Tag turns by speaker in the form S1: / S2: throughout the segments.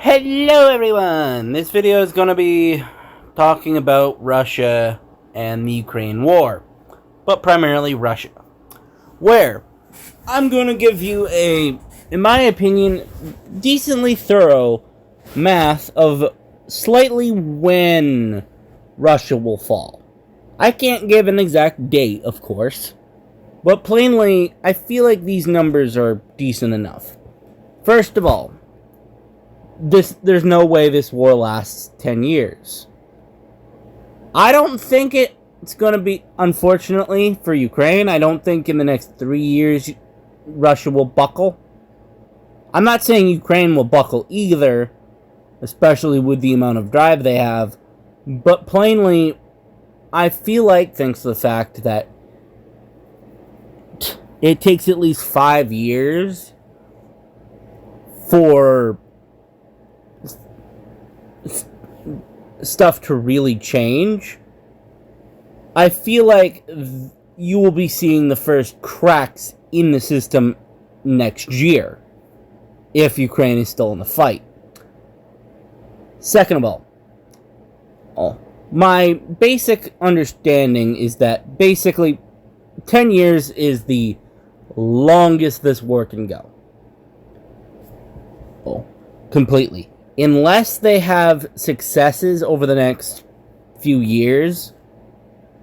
S1: Hello everyone! This video is going to be talking about Russia and the Ukraine war, but primarily Russia, where I'm going to give you in my opinion, decently thorough math of slightly when Russia will fall. I can't give an exact date, of course, but plainly, I feel like these numbers are decent enough. First of all, there's no way this war lasts 10 years. I don't think it's going to be, unfortunately, for Ukraine. I don't think in the next 3 years Russia will buckle. I'm not saying Ukraine will buckle either, especially with the amount of drive they have. But plainly, I feel like, thanks to the fact that it takes at least 5 years for stuff to really change, I feel like you will be seeing the first cracks in the system next year if Ukraine is still in the fight. Second of all, my basic understanding is that basically 10 years is the longest this war can go. Completely. Unless they have successes over the next few years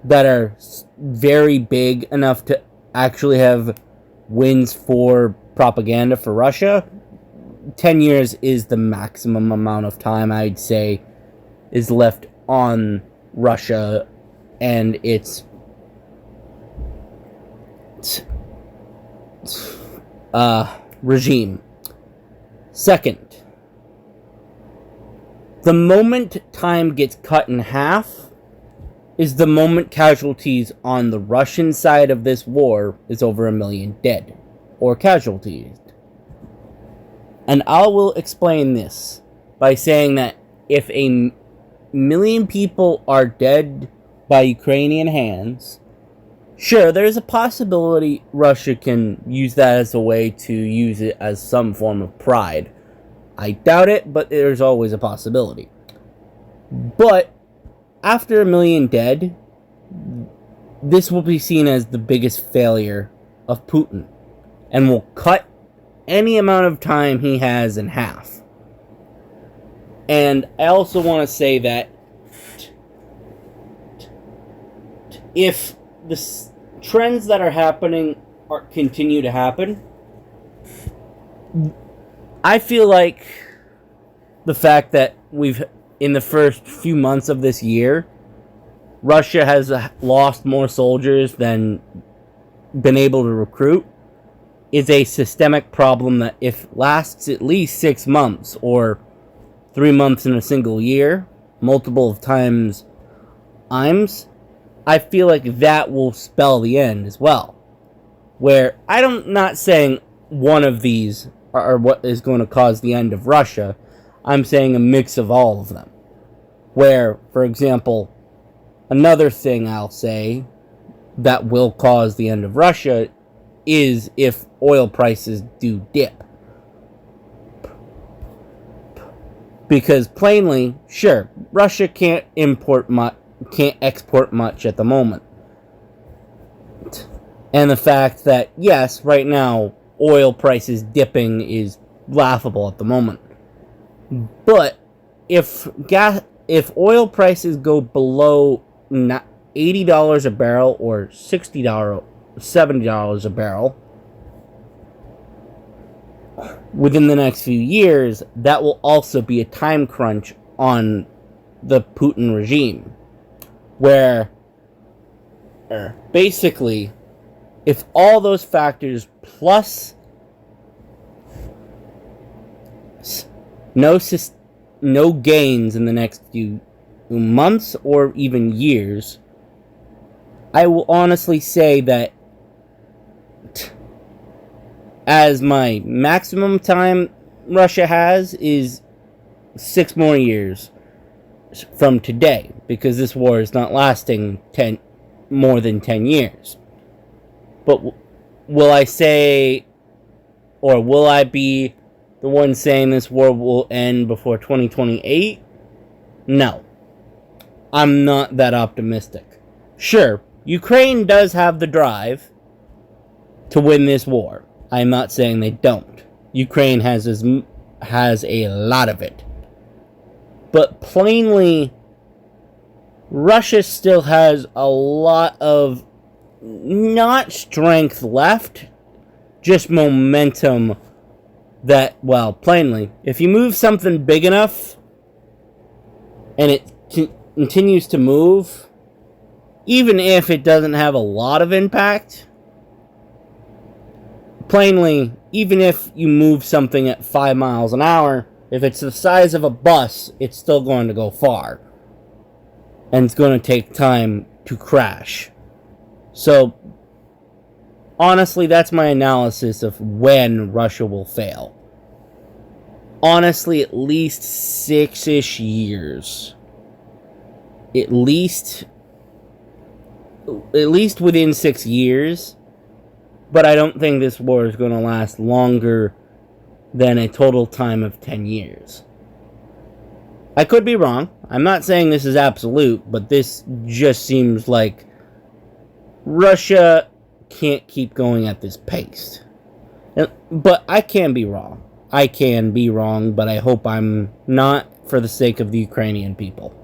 S1: that are very big enough to actually have wins for propaganda for Russia, 10 years is the maximum amount of time I'd say is left on Russia and its regime. Second, the moment time gets cut in half is the moment casualties on the Russian side of this war is over 1 million dead or casualties. And I will explain this by saying that if 1 million people are dead by Ukrainian hands, sure, there's a possibility Russia can use that as a way to use it as some form of pride. I doubt it, but there's always a possibility. But after 1 million dead, this will be seen as the biggest failure of Putin and will cut any amount of time he has in half. And I also want to say that if the trends that are happening continue to happen, I feel like the fact that in the first few months of this year, Russia has lost more soldiers than been able to recruit is a systemic problem that if lasts at least 6 months or 3 months in a single year, multiple times, I feel like that will spell the end as well. Where I'm not saying one of these are what is going to cause the end of Russia. I'm saying a mix of all of them. Where, for example, another thing I'll say that will cause the end of Russia is if oil prices do dip. Because plainly, sure, Russia can't export much at the moment. And the fact that, yes, right now, oil prices dipping is laughable at the moment. But if oil prices go below $80 a barrel or $60, $70 a barrel within the next few years, that will also be a time crunch on the Putin regime. Where basically, if all those factors plus no gains in the next few months or even years, I will honestly say that as my maximum time Russia has is 6 more years from today, because this war is not lasting more than 10 years. But will I say, or will I be the one saying this war will end before 2028? No. I'm not that optimistic. Sure, Ukraine does have the drive to win this war. I'm not saying they don't. Ukraine has a lot of it. But plainly, Russia still has a lot of, not strength left, just momentum that, well, plainly, if you move something big enough and it continues to move, even if it doesn't have a lot of impact, plainly, even if you move something at 5 miles an hour, if it's the size of a bus, it's still going to go far. And it's going to take time to crash. So, honestly, that's my analysis of when Russia will fail. Honestly, at least 6-ish years. At least within 6 years. But I don't think this war is going to last longer than a total time of 10 years. I could be wrong. I'm not saying this is absolute, but this just seems like Russia can't keep going at this pace. But I can be wrong. I can be wrong, but I hope I'm not, for the sake of the Ukrainian people.